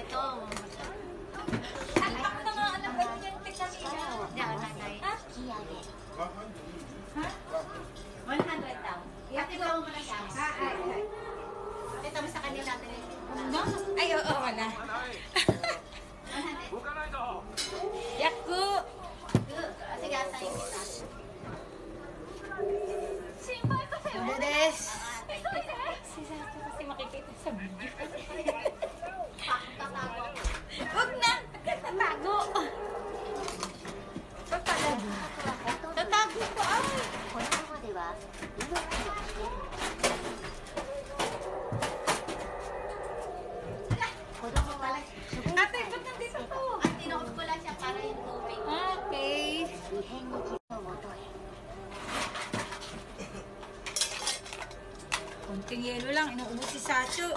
ito. Ang takot na alam ba yung pizza-pizza? Hindi, nanay. Ha? Ha? 100 daw. Ate, gawa mo na siya. Ito mo sa kanila natin. Ay, oo, wala. Yaku! Sige, asa yung isa. Des! Si Sato kasi makikita sa video. Tatago. Huwag na! Tatago! Tatago! Tatago ko ay! Ate, ba't nandito to? At tinood ko lang siya para yung tubig. Okay. Konting yelo lang, inuubos si Sacho.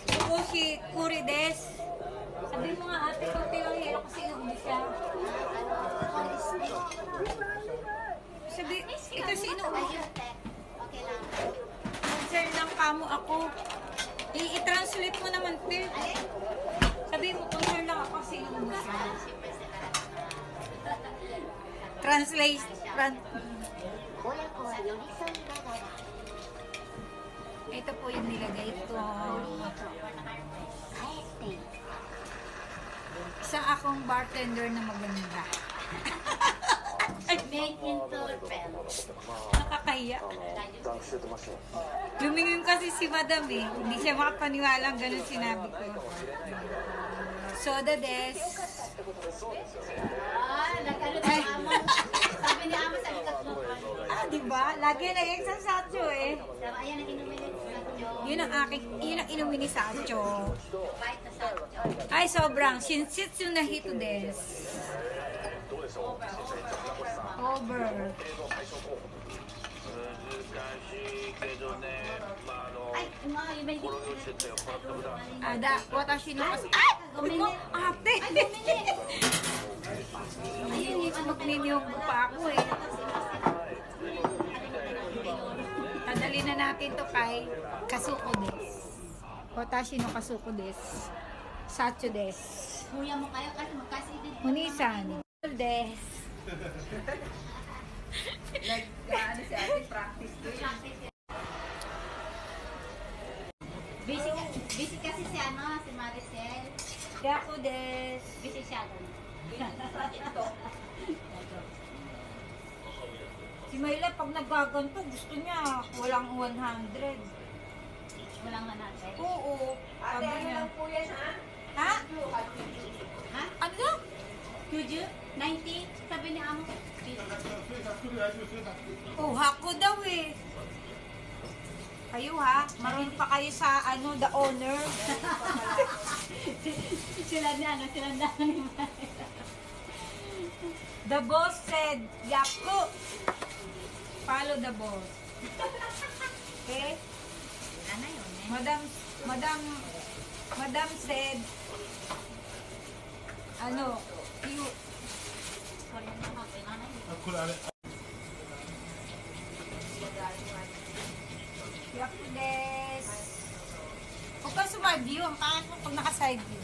Ito si Kurides. Sabi mo nga ate, konti lang yelo kasi inuubos siya. Sabi, ito si inuubos. Ayun, te. Okay lang. Concern lang kamo ako. I-translate mo naman, te. Sabi mo, concern lang ako kasi inuubos siya. Translate. Ito po yung nilagay ko. Isa akong bartender na maganda. Made in Philippines. Nakakahiya. Lumingin kasi si Madam eh. Hindi siya makapaniwala ang ganun sinabi ko. Soda des. Nag-ano na amo. Sabi ni amo sa ikatlupan. Diba? Lagi nag-ex sa Sacho eh. Ayan ang inumin ni Sacho. Yun ang inumin ni Sacho. Bite na Sacho. Ay, sobrang. Shinshitsu na hito des. Over. Ay, yung may Ada, watashi no kasi. Ay! Gumini. Ate! Ay, bumili. Ayun, mag-minyo pa ako eh. Tadali na natin to kay Kasuko des. Watashi no Kasuko des. Sacho des. Kuya mo kayo kasi magkasidid. Munisan. Des. Ano si ate, practice to yun. Busy kasi si ano, si Maricel. Yaku des. Busy siya doon. Si Mayla, pag naggaganto, gusto niya walang 100. Walang 100. Oo. Ate, Sabi ano niya. lang po yan, ha? Ha? Ha? Ano? Juju? 90? Sabi ni amo. Oh, hako daw eh. Kayo ha, marunong pa kayo sa ano, the owner. Sila na ni The boss said, Yaku. Follow the boss. Okay? Ano yun eh? Madam said, ano, you, Yaku des. Huwag kang sumadiyo, ang pangit mo pag naka-side view.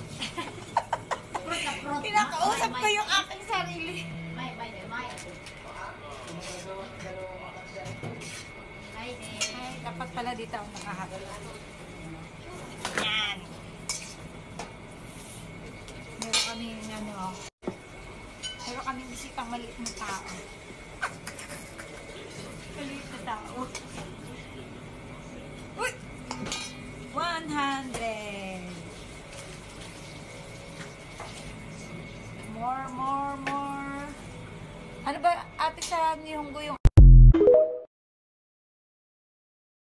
Pinakausap ko yung aking sarili. May. Ay, Ay, dapat pala dito ako nakaharap. Yan. Meron kami ano. Meron kami bisitang maliit na tao. Maliit na tao. Uy! 100. More. Ano ba ate sa Nihongo yung